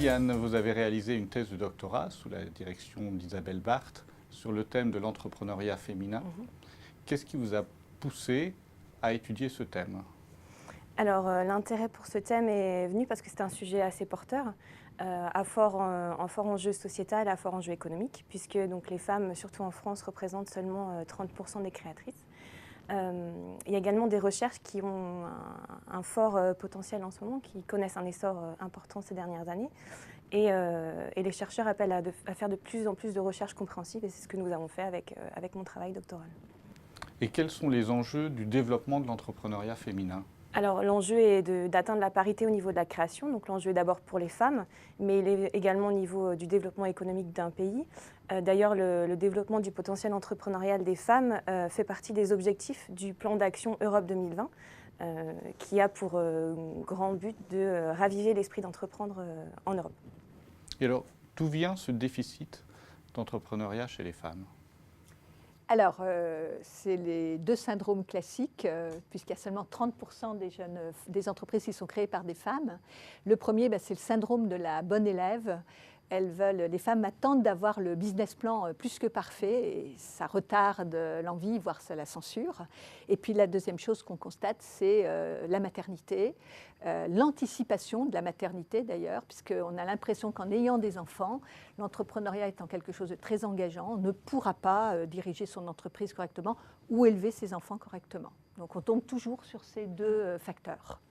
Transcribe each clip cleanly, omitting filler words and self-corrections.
Juliane, vous avez réalisé une thèse de doctorat sous la direction d'Isabelle Barthes sur le thème de l'entrepreneuriat féminin. Qu'est-ce qui vous a poussé à étudier ce thème? Alors, l'intérêt pour ce thème est venu parce que c'est un sujet assez porteur, en fort enjeu sociétal, à fort enjeu économique, puisque donc, les femmes, surtout en France, représentent seulement 30% des créatrices. Il y a également des recherches qui ont un fort potentiel en ce moment, qui connaissent un essor important ces dernières années. Et les chercheurs appellent à faire de plus en plus de recherches compréhensives, et c'est ce que nous avons fait avec mon travail doctoral. Et quels sont les enjeux du développement de l'entrepreneuriat féminin? Alors l'enjeu est d'atteindre la parité au niveau de la création, donc l'enjeu est d'abord pour les femmes, mais il est également au niveau du développement économique d'un pays. D'ailleurs, le développement du potentiel entrepreneurial des femmes fait partie des objectifs du plan d'action Europe 2020, qui a pour grand but de raviver l'esprit d'entreprendre en Europe. Et alors, d'où vient ce déficit d'entrepreneuriat chez les femmes? Alors, c'est les deux syndromes classiques, puisqu'il y a seulement 30% des entreprises qui sont créées par des femmes. Le premier, c'est le syndrome de la bonne élève. Les femmes attendent d'avoir le business plan plus que parfait et ça retarde l'envie, voire ça la censure. Et puis la deuxième chose qu'on constate, c'est la maternité, l'anticipation de la maternité d'ailleurs, puisqu'on a l'impression qu'en ayant des enfants, l'entrepreneuriat étant quelque chose de très engageant, on ne pourra pas diriger son entreprise correctement ou élever ses enfants correctement. Donc on tombe toujours sur ces deux facteurs.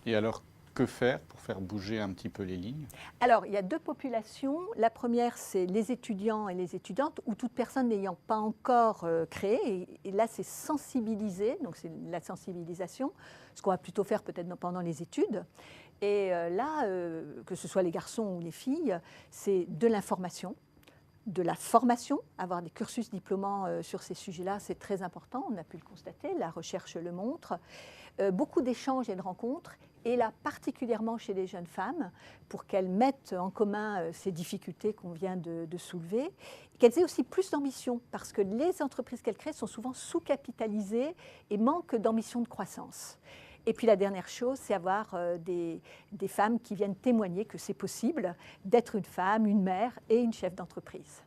Et alors, que faire pour faire bouger un petit peu les lignes? Alors, il y a deux populations. La première, c'est les étudiants et les étudiantes, ou toute personne n'ayant pas encore créé. Et là, c'est sensibiliser, donc c'est la sensibilisation, ce qu'on va plutôt faire peut-être pendant les études. Et là, que ce soit les garçons ou les filles, c'est de l'information, de la formation, avoir des cursus diplômants sur ces sujets-là, c'est très important, on a pu le constater, la recherche le montre. Beaucoup d'échanges et de rencontres, et là particulièrement chez les jeunes femmes, pour qu'elles mettent en commun ces difficultés qu'on vient de soulever, et qu'elles aient aussi plus d'ambition, parce que les entreprises qu'elles créent sont souvent sous-capitalisées et manquent d'ambition de croissance. Et puis la dernière chose, c'est avoir des femmes qui viennent témoigner que c'est possible d'être une femme, une mère et une chef d'entreprise.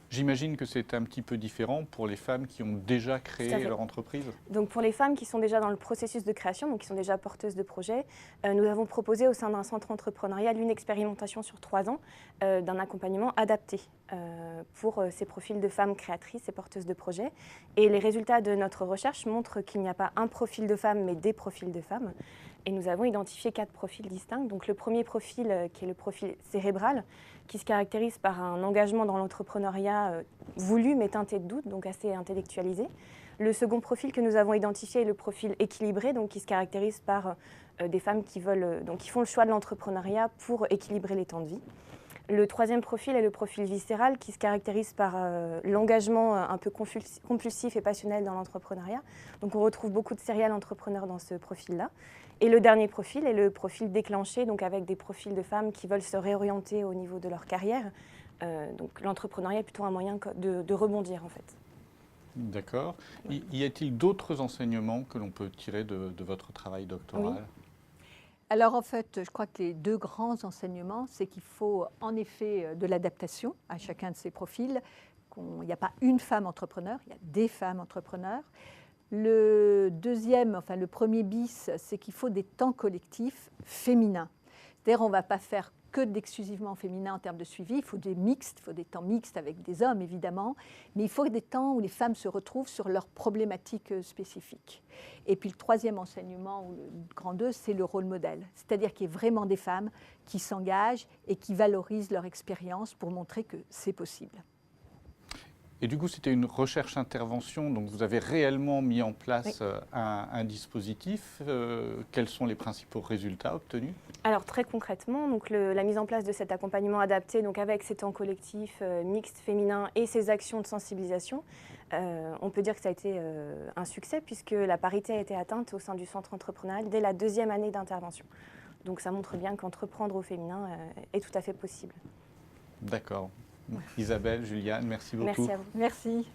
J'imagine que c'est un petit peu différent pour les femmes qui ont déjà créé leur entreprise. Donc pour les femmes qui sont déjà dans le processus de création, donc qui sont déjà porteuses de projets, nous avons proposé au sein d'un centre entrepreneurial une expérimentation sur 3 ans d'un accompagnement adapté pour ces profils de femmes créatrices et porteuses de projets. Et les résultats de notre recherche montrent qu'il n'y a pas un profil de femme, mais des profils de femmes. Et nous avons identifié 4 profils distincts. Donc le premier profil, qui est le profil cérébral, qui se caractérise par un engagement dans l'entrepreneuriat voulu mais teinté de doute, donc assez intellectualisé. Le second profil que nous avons identifié est le profil équilibré, donc qui se caractérise par des femmes qui font le choix de l'entrepreneuriat pour équilibrer les temps de vie. Le troisième profil est le profil viscéral, qui se caractérise par l'engagement un peu compulsif et passionnel dans l'entrepreneuriat. Donc on retrouve beaucoup de serial entrepreneurs dans ce profil-là. Et le dernier profil est le profil déclenché, donc avec des profils de femmes qui veulent se réorienter au niveau de leur carrière. Donc l'entrepreneuriat est plutôt un moyen de rebondir en fait. D'accord. Y a-t-il d'autres enseignements que l'on peut tirer de votre travail doctoral? Oui. Alors en fait, je crois que les deux grands enseignements, c'est qu'il faut en effet de l'adaptation à chacun de ces profils. Il n'y a pas une femme entrepreneur, il y a des femmes entrepreneurs. Le deuxième, enfin le premier bis, c'est qu'il faut des temps collectifs féminins. C'est-à-dire on ne va pas faire que d'exclusivement féminin en termes de suivi, il faut des mixtes, il faut des temps mixtes avec des hommes évidemment, mais il faut des temps où les femmes se retrouvent sur leurs problématiques spécifiques. Et puis le troisième enseignement, ou le grand 2, c'est le rôle modèle, c'est-à-dire qu'il y ait vraiment des femmes qui s'engagent et qui valorisent leur expérience pour montrer que c'est possible. Et du coup, c'était une recherche-intervention, donc vous avez réellement mis en place un dispositif. Quels sont les principaux résultats obtenus? Alors très concrètement, donc la mise en place de cet accompagnement adapté, donc avec ces temps collectifs mixtes féminins et ces actions de sensibilisation, on peut dire que ça a été un succès puisque la parité a été atteinte au sein du centre entrepreneurial dès la 2e année d'intervention. Donc ça montre bien qu'entreprendre au féminin est tout à fait possible. D'accord. Isabelle, Juliane, merci beaucoup. Merci à vous. Merci.